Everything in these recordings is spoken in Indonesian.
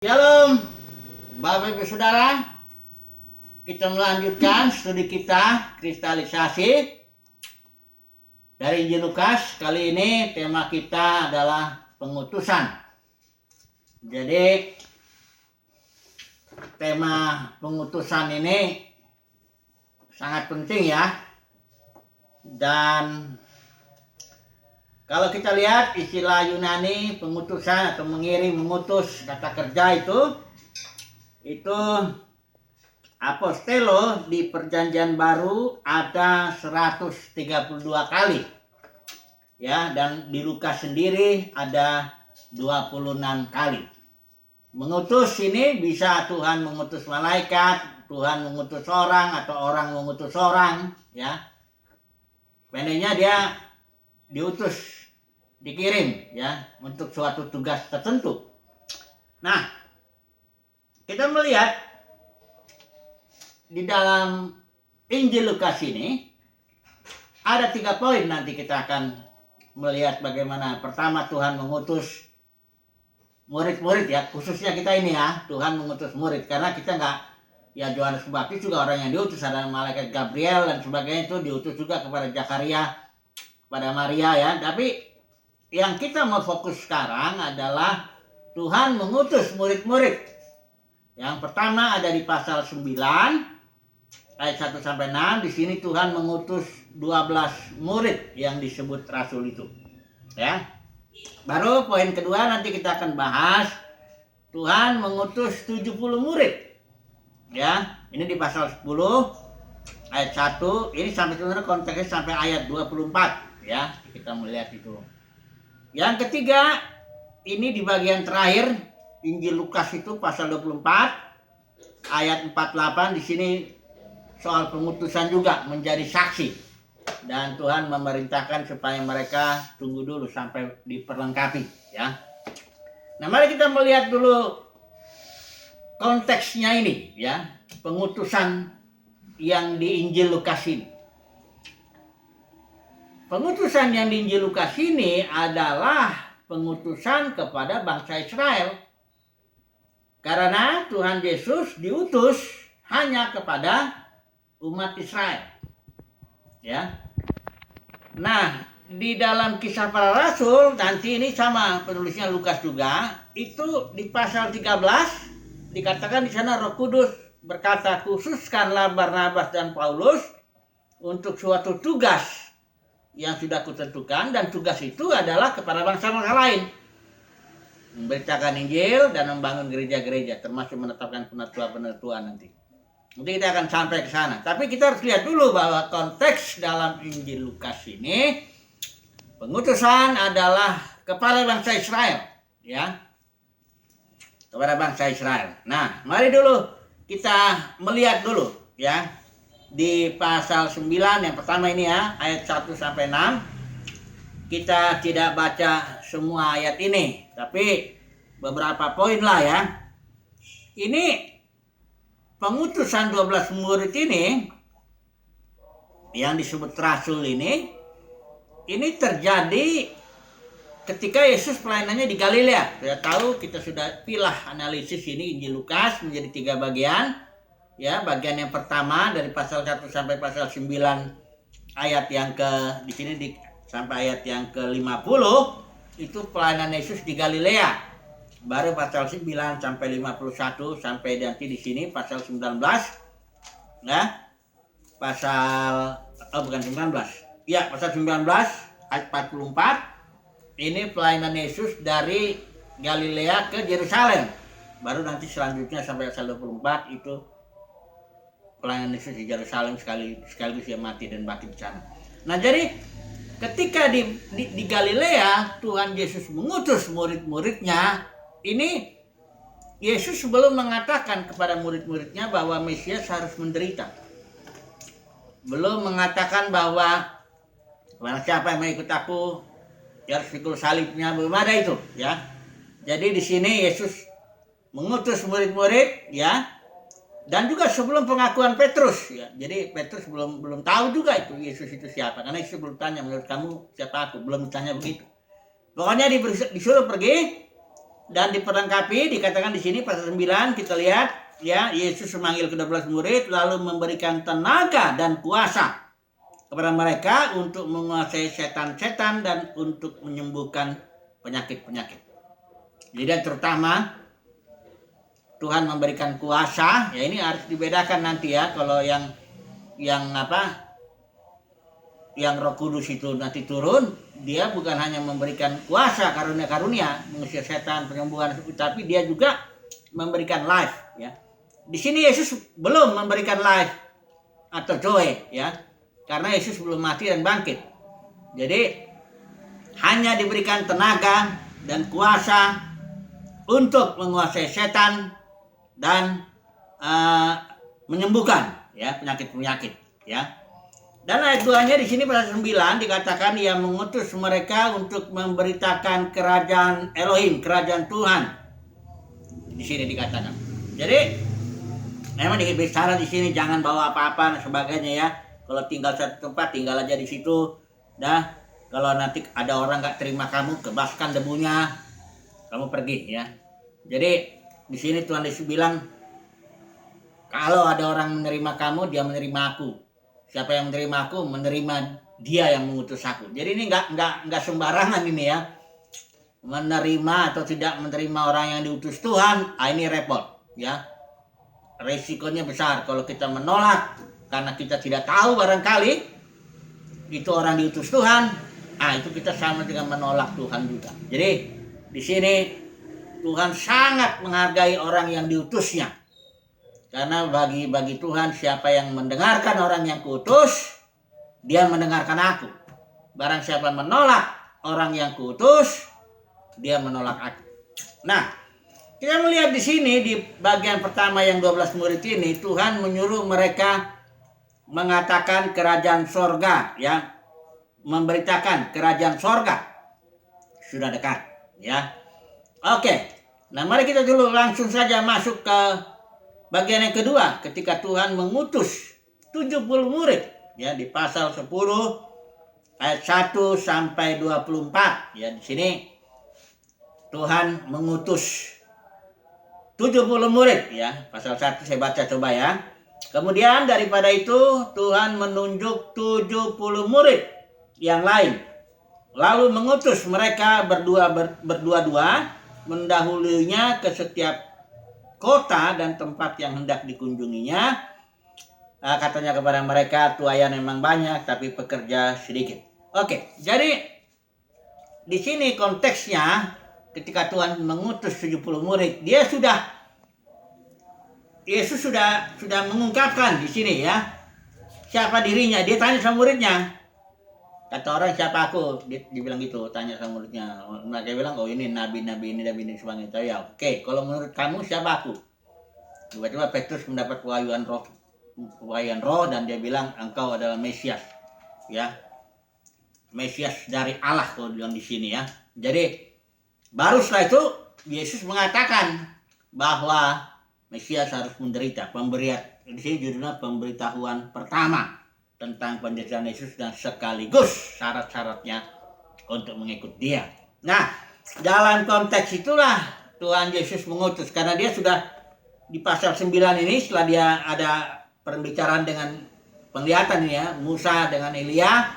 Shalom, Bapak Ibu Saudara. Kita melanjutkan studi kita kristalisasi dari Injil Lukas. Kali ini tema kita adalah pengutusan. Jadi tema pengutusan ini sangat penting ya. Dan kalau kita lihat istilah Yunani pengutusan atau mengirim, mengutus, kata kerja itu apostelo di perjanjian baru ada 132 kali. Ya, dan di Lukas sendiri ada 26 kali. Mengutus ini bisa Tuhan mengutus malaikat, Tuhan mengutus orang atau orang mengutus orang, ya. Pendeknya dia diutus, dikirim ya untuk suatu tugas tertentu. Nah, kita melihat di dalam Injil Lukas ini ada 3 poin. Nanti kita akan melihat bagaimana pertama Tuhan mengutus murid-murid ya, khususnya kita ini ya, Tuhan mengutus murid karena kita nggak, ya Yohanes Pembaptis juga orang yang diutus, ada malaikat Gabriel dan sebagainya, itu diutus juga kepada Zakaria, kepada Maria ya. Tapi yang kita mau fokus sekarang adalah Tuhan mengutus murid-murid. Yang pertama ada di pasal 9 ayat 1 sampai 6. Di sini Tuhan mengutus 12 murid yang disebut rasul itu. Ya. Baru poin kedua nanti kita akan bahas Tuhan mengutus 70 murid. Ya, ini di pasal 10 ayat 1. Ini sampai sebenarnya konteksnya sampai ayat 24 ya. Kita melihat itu. Yang ketiga, ini di bagian terakhir Injil Lukas itu pasal 24 ayat 48. Di sini soal pengutusan juga menjadi saksi, dan Tuhan memerintahkan supaya mereka tunggu dulu sampai diperlengkapi ya. Nah, mari kita melihat dulu konteksnya ini ya, pengutusan yang di Injil Lukas ini. Pengutusan yang di Injil Lukas ini adalah pengutusan kepada bangsa Israel. Karena Tuhan Yesus diutus hanya kepada umat Israel. Ya. Nah, di dalam Kisah Para Rasul nanti ini sama penulisnya Lukas juga, itu di pasal 13 dikatakan di sana Roh Kudus berkata, "Khususkanlah Barnabas dan Paulus untuk suatu tugas yang sudah kutentukan, dan tugas itu adalah kepada bangsa-bangsa lain, memberitakan Injil dan membangun gereja-gereja, termasuk menetapkan penetua-penetua nanti." Nanti kita akan sampai ke sana. Tapi kita harus lihat dulu bahwa konteks dalam Injil Lukas ini pengutusan adalah kepada bangsa Israel, ya. Kepada bangsa Israel. Nah, mari dulu kita melihat dulu ya. Di pasal 9 yang pertama ini ya, ayat 1 sampai 6. Kita tidak baca semua ayat ini, tapi beberapa poin lah ya. Ini pengutusan 12 murid ini yang disebut rasul ini terjadi ketika Yesus pelayanannya di Galilea. Sudah tahu, kita sudah pilah analisis ini Injil Lukas menjadi 3 bagian. Ya, bagian yang pertama dari pasal 1 sampai pasal 9 ayat yang di sini sampai ayat yang ke-50 itu pelayanan Yesus di Galilea. Baru pasal 9 sampai 51 sampai nanti di sini pasal 19. Ya. Bukan 19. Ya, pasal 19 ayat 44. Ini pelayanan Yesus dari Galilea ke Yerusalem. Baru nanti selanjutnya sampai pasal 24 itu pelayanan Yesus di Yerusalem sekaligus dia mati dan bangkit di sana. Nah, jadi ketika di Galilea Tuhan Yesus mengutus murid-muridnya, ini Yesus belum mengatakan kepada murid-muridnya bahwa Mesias harus menderita. Belum mengatakan bahwa siapa yang mau ikut aku dia harus pikul salibnya, belum ada itu ya. Jadi di sini Yesus mengutus murid-murid ya. Dan juga sebelum pengakuan Petrus ya. Jadi Petrus belum tahu juga itu Yesus itu siapa, karena Yesus belum tanya, menurut kamu siapa aku, belum ditanya begitu. Pokoknya disuruh pergi Dan diperlengkapi, dikatakan di sini pasal 9 kita lihat ya, Yesus memanggil ke-12 murid lalu memberikan tenaga dan kuasa kepada mereka untuk menguasai setan-setan dan untuk menyembuhkan penyakit-penyakit. Jadi terutama Tuhan memberikan kuasa, ya ini harus dibedakan nanti ya, kalau yang Roh Kudus itu nanti turun, dia bukan hanya memberikan kuasa, karunia-karunia mengusir setan, penyembuhan, tapi dia juga memberikan life ya. Di sini Yesus belum memberikan life atau joy ya, karena Yesus belum mati dan bangkit. Jadi hanya diberikan tenaga dan kuasa untuk menguasai setan dan menyembuhkan ya penyakit-penyakit ya. Dan ayat 2-nya di sini pasal 9 dikatakan ia mengutus mereka untuk memberitakan kerajaan Elohim, kerajaan Tuhan. Di sini dikatakan. Jadi memang bicara di sini jangan bawa apa-apa dan sebagainya ya. Kalau tinggal satu tempat tinggal aja di situ. Dah, kalau nanti ada orang nggak terima kamu, kebaskan debunya, kamu pergi ya. Jadi di sini Tuhan Yesus bilang kalau ada orang menerima kamu, dia menerima aku. Siapa yang menerima aku, menerima dia yang mengutus aku. Jadi ini nggak sembarangan ini ya. Menerima atau tidak menerima orang yang diutus Tuhan, ini repot ya. Resikonya besar kalau kita menolak karena kita tidak tahu barangkali itu orang diutus Tuhan. Itu kita sama dengan menolak Tuhan juga. Jadi di sini Tuhan sangat menghargai orang yang diutusnya. Karena bagi Tuhan siapa yang mendengarkan orang yang kuutus, dia mendengarkan aku. Barang siapa menolak orang yang kuutus, dia menolak aku. Nah, kita melihat di sini di bagian pertama yang 12 murid ini, Tuhan menyuruh mereka mengatakan kerajaan sorga, ya, memberitakan kerajaan sorga sudah dekat, ya. Oke, nah mari kita dulu langsung saja masuk ke bagian yang kedua, ketika Tuhan mengutus 70 murid ya di pasal 10 ayat 1 sampai 24 ya. Di sini Tuhan mengutus 70 murid ya. Pasal 1 saya baca coba ya. Kemudian daripada itu Tuhan menunjuk 70 murid yang lain. Lalu mengutus mereka berdua-dua mendahulunya ke setiap kota dan tempat yang hendak dikunjunginya. Katanya kepada mereka, tuayan memang banyak tapi pekerja sedikit. Oke, jadi di sini konteksnya ketika Tuhan mengutus 70 murid, Yesus sudah mengungkapkan di sini ya siapa dirinya. Dia tanya sama muridnya. Kata orang, siapa aku? Dia bilang gitu, tanya sama muridnya. Mereka bilang, oh ini nabi ini sebagainya. Ya oke, kalau menurut kamu siapa aku? Tiba-tiba Petrus mendapat pewahyuan roh dan dia bilang, engkau adalah Mesias. Ya, Mesias dari Allah kalau bilang di sini ya. Jadi baru setelah itu Yesus mengatakan bahwa Mesias harus menderita. Di sini judulnya pemberitahuan pertama tentang penderitaan Yesus dan sekaligus syarat-syaratnya untuk mengikut dia. Nah, dalam konteks itulah Tuhan Yesus mengutus, karena dia sudah di pasal 9 ini setelah dia ada pembicaraan dengan penglihatan ya, Musa dengan Elia,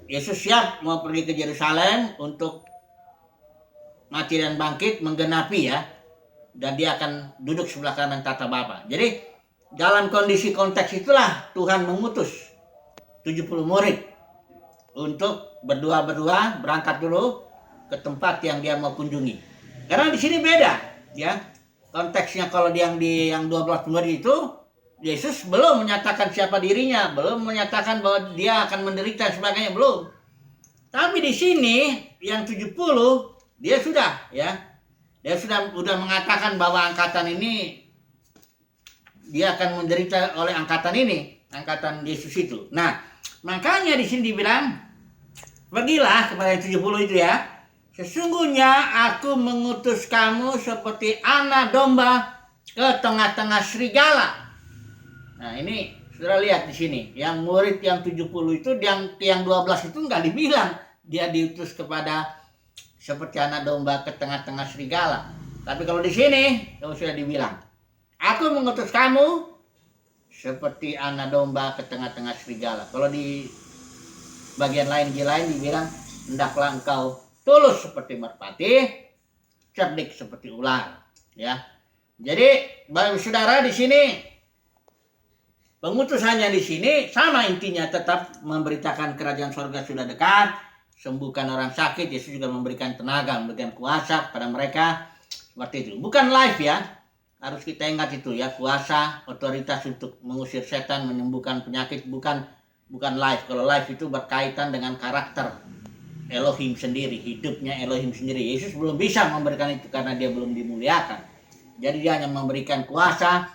Yesus siap mau pergi ke Yerusalem untuk mati dan bangkit menggenapi ya, dan dia akan duduk sebelah kanan tata Bapa. Jadi dalam kondisi konteks itulah Tuhan mengutus 70 murid untuk berdua berangkat dulu ke tempat yang dia mau kunjungi. Karena di sini beda, ya. Konteksnya kalau yang 12 murid itu Yesus belum menyatakan siapa dirinya, belum menyatakan bahwa dia akan menderita sebagainya, belum. Tapi di sini yang 70 dia sudah, ya. Dia sudah mengatakan bahwa angkatan ini dia akan menderita oleh angkatan ini, angkatan Yesus itu. Nah, makanya di sini dibilang, pergilah kepada yang 70 itu ya. Sesungguhnya aku mengutus kamu seperti anak domba ke tengah-tengah serigala. Nah, ini sudah lihat di sini. Yang murid yang 70 itu, yang 12 itu nggak dibilang dia diutus kepada seperti anak domba ke tengah-tengah serigala. Tapi kalau di sini sudah dibilang, aku mengutus kamu seperti anak domba ke tengah-tengah serigala. Kalau di bagian lain dibilang, hendaklah engkau tulus seperti merpati, cerdik seperti ular. Ya, jadi Bapak Saudara di sini pengutusannya di sini sama intinya, tetap memberitakan kerajaan surga sudah dekat, sembuhkan orang sakit. Yesus juga memberikan tenaga, memberikan kuasa kepada mereka seperti itu. Bukan live ya, harus kita ingat itu ya, kuasa, otoritas untuk mengusir setan, menyembuhkan penyakit, bukan live. Kalau live itu berkaitan dengan karakter Elohim sendiri, hidupnya Elohim sendiri. Yesus belum bisa memberikan itu karena dia belum dimuliakan. Jadi dia hanya memberikan kuasa,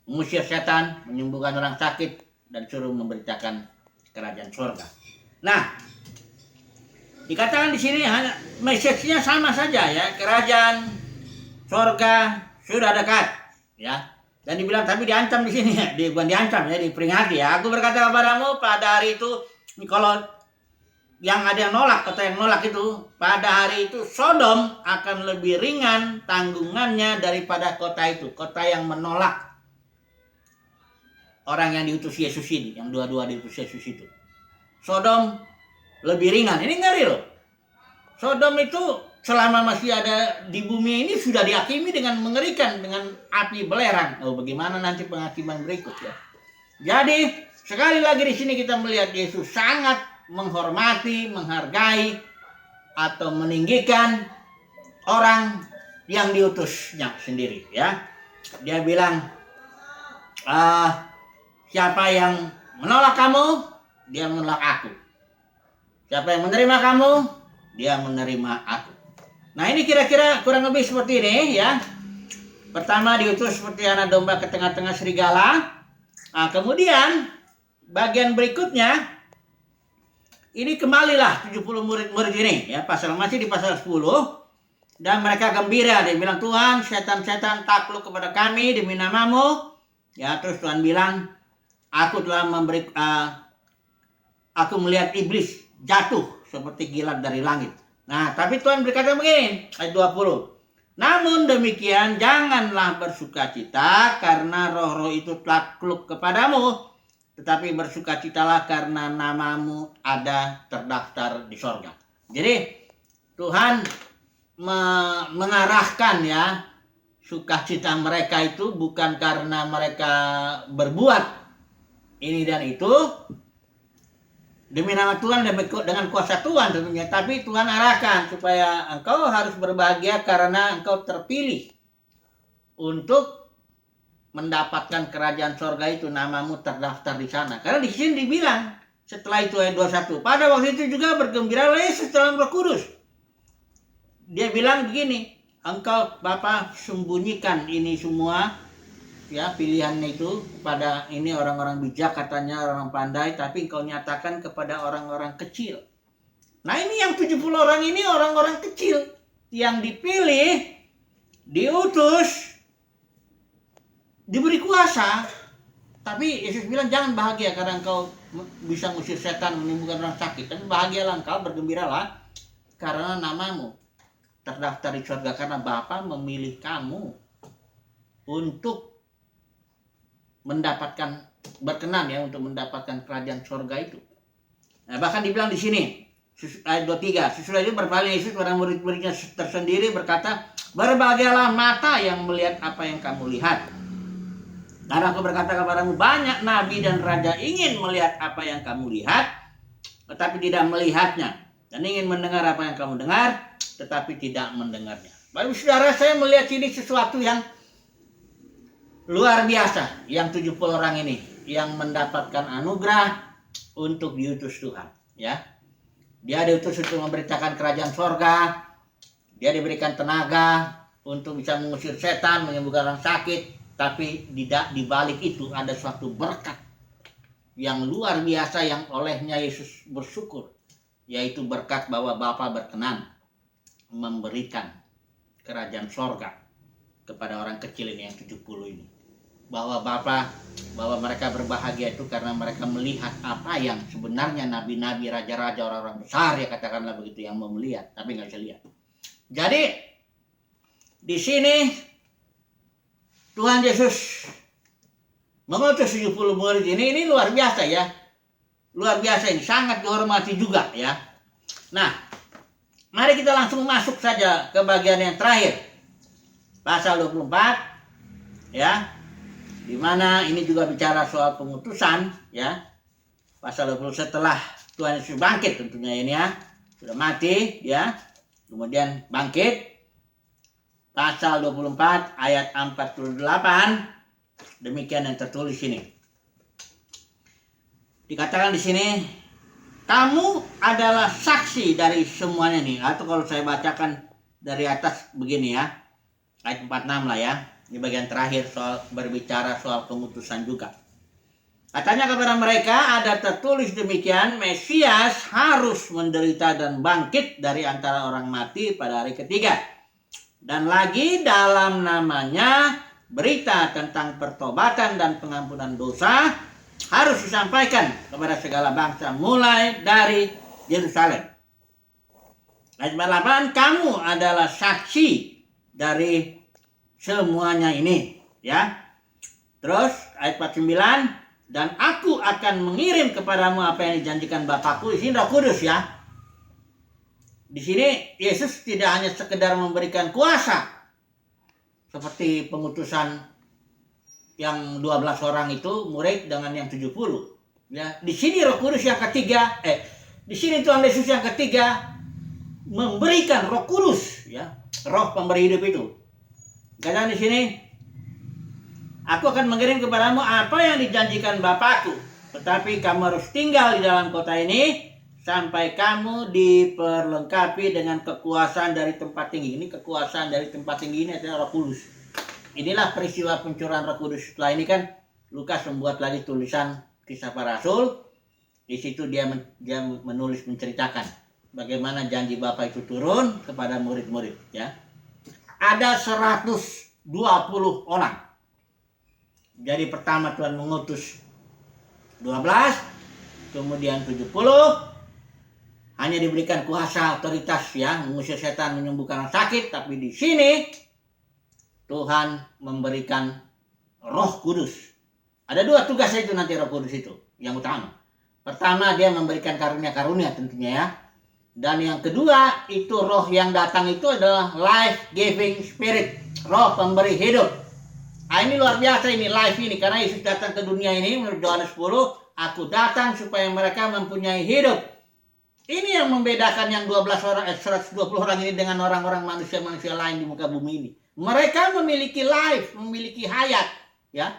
mengusir setan, menyembuhkan orang sakit, dan suruh memberitakan kerajaan surga. Nah, dikatakan di sini hanya message-nya sama saja ya, kerajaan surga sudah dekat ya. Dan dibilang, tapi diancam di sini ya, bukan diancam ya, diperingati ya. Aku berkata kepadamu pada hari itu, kalau yang ada yang nolak, kata yang nolak itu, pada hari itu Sodom akan lebih ringan tanggungannya daripada kota itu. Kota yang menolak orang yang diutus Yesus ini, yang dua-dua diutus Yesus itu. Sodom lebih ringan. Ini ngeri loh. Sodom itu selama masih ada di bumi ini sudah dihakimi dengan mengerikan, dengan api belerang. Oh, bagaimana nanti penghakiman berikut ya. Jadi sekali lagi di sini kita melihat Yesus sangat menghormati, menghargai, atau meninggikan orang yang diutusnya sendiri ya. Dia bilang, siapa yang menolak kamu, dia menolak aku. Siapa yang menerima kamu, dia menerima aku. Nah, ini kira-kira kurang lebih seperti ini ya. Pertama diutus seperti anak domba ke tengah-tengah serigala. Nah, kemudian bagian berikutnya, ini kembalilah 70 murid-murid ini ya, masih di pasal 10. Dan mereka gembira, dia bilang, Tuhan, setan-setan takluk kepada kami demi namamu. Ya, terus Tuhan bilang, aku melihat iblis jatuh seperti kilat dari langit. Nah, tapi Tuhan berkata begini, ayat 20. Namun demikian janganlah bersukacita karena roh-roh itu takluk kepadamu, tetapi bersukacitalah karena namamu ada terdaftar di sorga. Jadi Tuhan mengarahkan ya, sukacita mereka itu bukan karena mereka berbuat ini dan itu demi nama Tuhan dan dengan kuasa Tuhan tentunya, tapi Tuhan arahkan supaya engkau harus berbahagia karena engkau terpilih untuk mendapatkan kerajaan sorga itu, namamu terdaftar di sana. Karena di sini dibilang setelah itu ayat 21, pada waktu itu juga bergembiralah Yesus dalam Roh Kudus. Dia bilang begini, engkau Bapa sembunyikan ini semua ya, pilihannya itu kepada ini orang-orang bijak, katanya orang pandai, tapi engkau nyatakan kepada orang-orang kecil. Nah, ini yang 70 orang ini orang-orang kecil yang dipilih, diutus, diberi kuasa. Tapi Yesus bilang jangan bahagia karena engkau bisa ngusir setan, menyembuhkan orang sakit, tapi bahagialah engkau, bergembiralah karena namamu terdaftar di surga, karena Bapa memilih kamu untuk mendapatkan, berkenan ya, untuk mendapatkan kerajaan surga itu. Nah, bahkan dibilang di sini ayat 23, sesudah itu berpaling Yesus kepada murid-muridnya tersendiri berkata, berbahagialah mata yang melihat apa yang kamu lihat. Karena aku berkata kepadamu, banyak nabi dan raja ingin melihat apa yang kamu lihat, tetapi tidak melihatnya, dan ingin mendengar apa yang kamu dengar, tetapi tidak mendengarnya. Bapak saudara, saya melihat ini sesuatu yang luar biasa, yang 70 orang ini yang mendapatkan anugerah untuk diutus Tuhan ya. Dia diutus untuk memberitakan kerajaan sorga, dia diberikan tenaga untuk bisa mengusir setan, menyembuhkan orang sakit. Tapi di balik itu ada suatu berkat yang luar biasa yang olehnya Yesus bersyukur, yaitu berkat bahwa Bapa berkenan memberikan kerajaan sorga kepada orang kecil ini yang 70 ini. Bahwa mereka berbahagia itu karena mereka melihat apa yang sebenarnya nabi-nabi, raja-raja, orang-orang besar ya katakanlah begitu yang mau melihat, tapi nggak bisa lihat. Jadi di sini Tuhan Yesus mengutus 70 murid ini luar biasa ya. Luar biasa ini, sangat dihormati juga ya. Nah, mari kita langsung masuk saja ke bagian yang terakhir. Pasal 24 ya. Di mana ini juga bicara soal pengutusan ya. Pasal 20 setelah Tuhan Yesus bangkit tentunya ini ya. Sudah mati ya. Kemudian bangkit. Pasal 24 ayat 48. Demikian yang tertulis ini. Dikatakan di sini, kamu adalah saksi dari semuanya nih. Atau kalau saya bacakan dari atas begini ya. Ayat 46 lah ya. Ini bagian terakhir soal berbicara soal pengutusan juga. Katanya kepada mereka ada tertulis demikian, Mesias harus menderita dan bangkit dari antara orang mati pada hari ketiga. Dan lagi dalam namanya berita tentang pertobatan dan pengampunan dosa harus disampaikan kepada segala bangsa mulai dari Yerusalem. Ayat 48, kamu adalah saksi dari semuanya ini ya. Terus ayat 49, dan aku akan mengirim kepadamu apa yang dijanjikan Bapakku. Di sini Roh Kudus ya. Di sini Yesus tidak hanya sekedar memberikan kuasa seperti pengutusan yang 12 orang itu murid dengan yang 70 ya. Di sini Roh Kudus yang ketiga di sini Tuhan Yesus yang ketiga memberikan Roh Kudus ya, roh pemberi hidup itu. Karena di sini aku akan mengirim kepadamu apa yang dijanjikan Bapakku, tetapi kamu harus tinggal di dalam kota ini sampai kamu diperlengkapi dengan kekuasaan dari tempat tinggi. Ini kekuasaan dari tempat tinggi ini adalah Roh Kudus. Inilah peristiwa pencurahan Roh Kudus. Setelah ini kan Lukas membuat lagi tulisan Kisah Para Rasul. Di situ dia menulis menceritakan bagaimana janji Bapa itu turun kepada murid-murid ya. Ada 120 orang. Jadi pertama Tuhan mengutus 12, kemudian 70, hanya diberikan kuasa otoritas ya, mengusir setan, menyembuhkan orang sakit. Tapi di sini Tuhan memberikan Roh Kudus. Ada dua tugas itu nanti Roh Kudus itu yang utama. Pertama dia memberikan karunia-karunia tentunya ya. Dan yang kedua itu roh yang datang itu adalah life giving spirit, roh pemberi hidup. Nah, ini luar biasa ini life ini, karena Yesus datang ke dunia ini menurut Yohanes 10, aku datang supaya mereka mempunyai hidup. Ini yang membedakan yang 120 orang ini dengan orang-orang manusia-manusia lain di muka bumi ini. Mereka memiliki life, memiliki hayat, ya.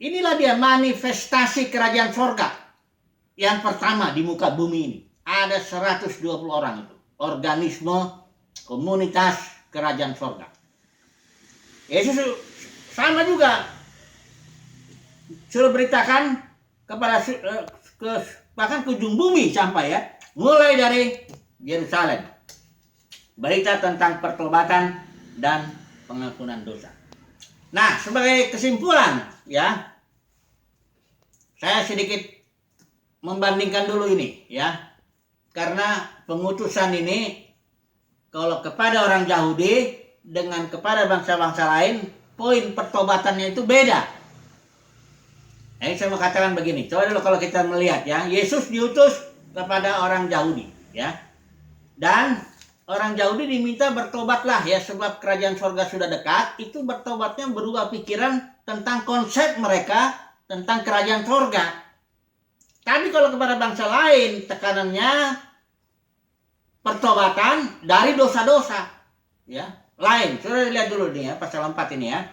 Inilah dia manifestasi kerajaan sorga yang pertama di muka bumi ini. Ada 120 orang itu, organisme, komunitas kerajaan sorga. Yesus sama juga suruh beritakan kepada bahkan ke ujung bumi sampai ya, mulai dari Yerusalem. Berita tentang pertobatan dan pengampunan dosa. Nah, sebagai kesimpulan ya, saya sedikit membandingkan dulu ini ya. Karena pengutusan ini kalau kepada orang Yahudi dengan kepada bangsa-bangsa lain, poin pertobatannya itu beda. Jadi saya mau katakan begini, coba dulu kalau kita melihat ya, Yesus diutus kepada orang Yahudi ya. Dan orang Yahudi diminta bertobatlah ya, sebab kerajaan surga sudah dekat. Itu bertobatnya berubah pikiran tentang konsep mereka tentang kerajaan surga. Tapi kalau kepada bangsa lain tekanannya pertobatan dari dosa-dosa ya lain. Sudah lihat dulu nih ya pasal 4 ini ya.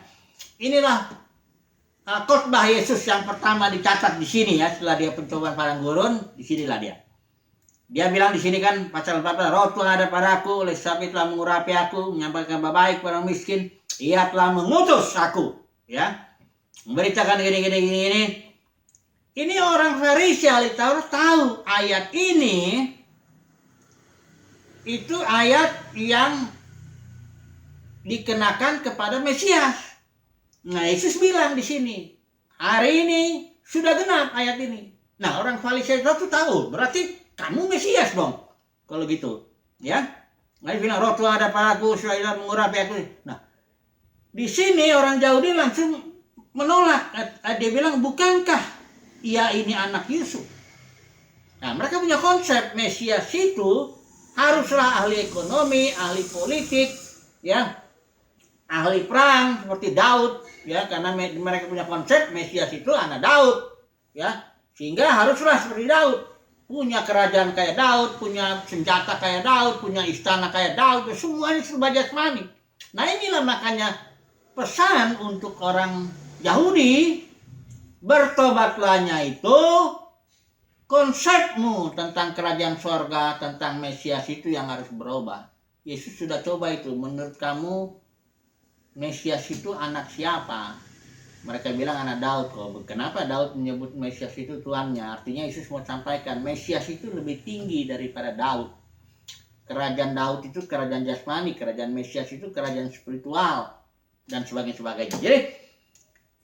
Inilah khotbah Yesus yang pertama dicatat di sini ya, setelah dia pencobaan padang gurun. Di sinilah dia. Dia bilang di sini kan pasal 4, roh Tuhan ada padaku, oleh sebab itu telah mengurapi aku, menyampaikan kabar baik kepada orang miskin. Ia telah mengutus aku ya, memberitakan gini. Ini orang Farisi ahli Taurat tahu ayat ini itu ayat yang dikenakan kepada Mesias. Nah, Yesus bilang di sini, hari ini sudah genap ayat ini. Nah, orang Farisi itu tahu, berarti kamu Mesias dong. Kalau gitu, ya. Nah, dia bilang roh Tuhan ada padaku, Israel mengurapi aku. Nah, di sini orang Yahudi langsung menolak. Dia bilang, bukankah ia ini anak Yusuf? Nah, mereka punya konsep Mesias itu haruslah ahli ekonomi, ahli politik, ya, ahli perang seperti Daud, ya, karena mereka punya konsep Mesias itu anak Daud, ya, sehingga haruslah seperti Daud, punya kerajaan kayak Daud, punya senjata kayak Daud, punya istana kayak Daud, semuanya serba jasmani. Nah, inilah makanya pesan untuk orang Yahudi, bertobatlahnya itu konsepmu tentang kerajaan sorga, tentang Mesias itu yang harus berubah. Yesus sudah coba itu. Menurut kamu Mesias itu anak siapa? Mereka bilang anak Daud. Kenapa Daud menyebut Mesias itu tuannya? Artinya Yesus mau sampaikan Mesias itu lebih tinggi daripada Daud. Kerajaan Daud itu kerajaan jasmani, kerajaan Mesias itu kerajaan spiritual, dan sebagainya. Jadi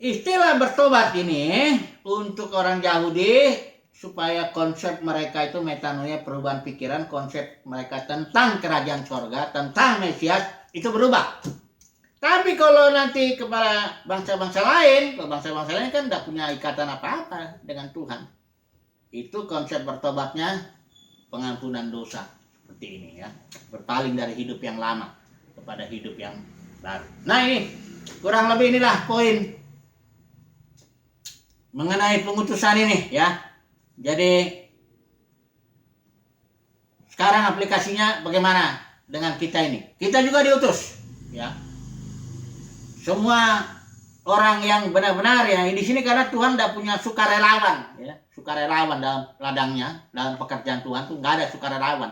istilah bertobat ini untuk orang Yahudi supaya konsep mereka itu metanoia, perubahan pikiran, konsep mereka tentang kerajaan sorga, tentang Mesias itu berubah. Tapi kalau nanti kepada bangsa-bangsa lain kan tidak punya ikatan apa-apa dengan Tuhan. Itu konsep bertobatnya pengampunan dosa seperti ini, ya, berpaling dari hidup yang lama kepada hidup yang baru. Nah, ini kurang lebih inilah poin mengenai pengutusan ini, ya. Jadi sekarang aplikasinya bagaimana dengan kita ini? Kita juga diutus, ya. Semua orang yang benar-benar, ya, di sini karena Tuhan tidak punya sukarelawan, ya, sukarelawan dalam ladangnya, dalam pekerjaan Tuhan tuh nggak ada sukarelawan.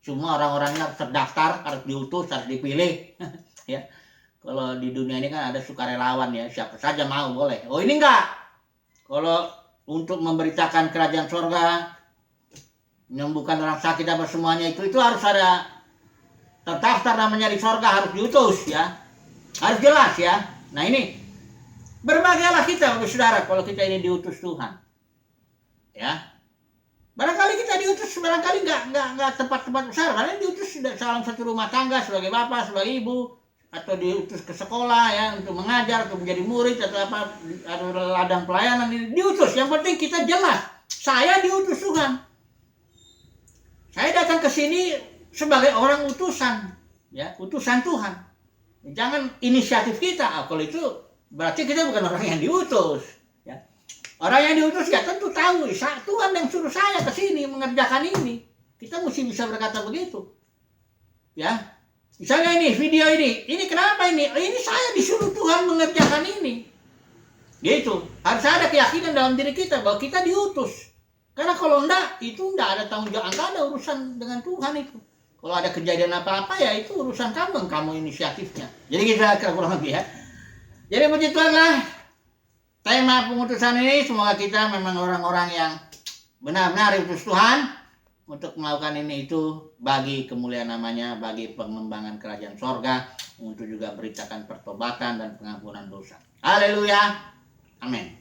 Semua orang-orangnya harus terdaftar, harus diutus, harus dipilih, ya. Kalau di dunia ini kan ada sukarelawan, ya, siapa saja mau boleh. Oh, ini enggak. Kalau untuk memberitakan kerajaan sorga, menyembuhkan orang sakit apa semuanya itu harus ada terdaftar namanya di sorga, harus diutus, ya. Harus jelas, ya. Nah, ini berbahagialah kita, saudara, kalau kita ini diutus Tuhan, ya. Barangkali kita diutus, barangkali nggak tempat-tempat besar, karena diutus dalam satu rumah tangga sebagai bapak, sebagai ibu, atau diutus ke sekolah, ya, untuk mengajar, atau menjadi murid, atau apa, atau ladang pelayanan, ini diutus. Yang penting kita jelas, saya diutus Tuhan. Saya datang ke sini sebagai orang utusan, ya, utusan Tuhan. Jangan inisiatif kita. Kalau itu berarti kita bukan orang yang diutus, ya. Orang yang diutus ya tentu tahu, Tuhan yang suruh saya ke sini mengerjakan ini. Kita mesti bisa berkata begitu, ya. Misalnya ini video ini kenapa ini? Ini saya disuruh Tuhan mengerjakan ini. Gitu. Harus ada keyakinan dalam diri kita bahwa kita diutus. Karena kalau enggak, itu enggak ada tanggung jawab, enggak ada urusan dengan Tuhan itu. Kalau ada kejadian apa-apa, ya itu urusan kamu inisiatifnya. Jadi kita kurang lebih, ya. Jadi puji Tuhanlah, tema pengutusan ini, semoga kita memang orang-orang yang benar-benar diutus Tuhan untuk melakukan ini itu bagi kemuliaan namanya, bagi pengembangan kerajaan sorga, untuk juga beritakan pertobatan dan pengampunan dosa. Haleluya. Amin.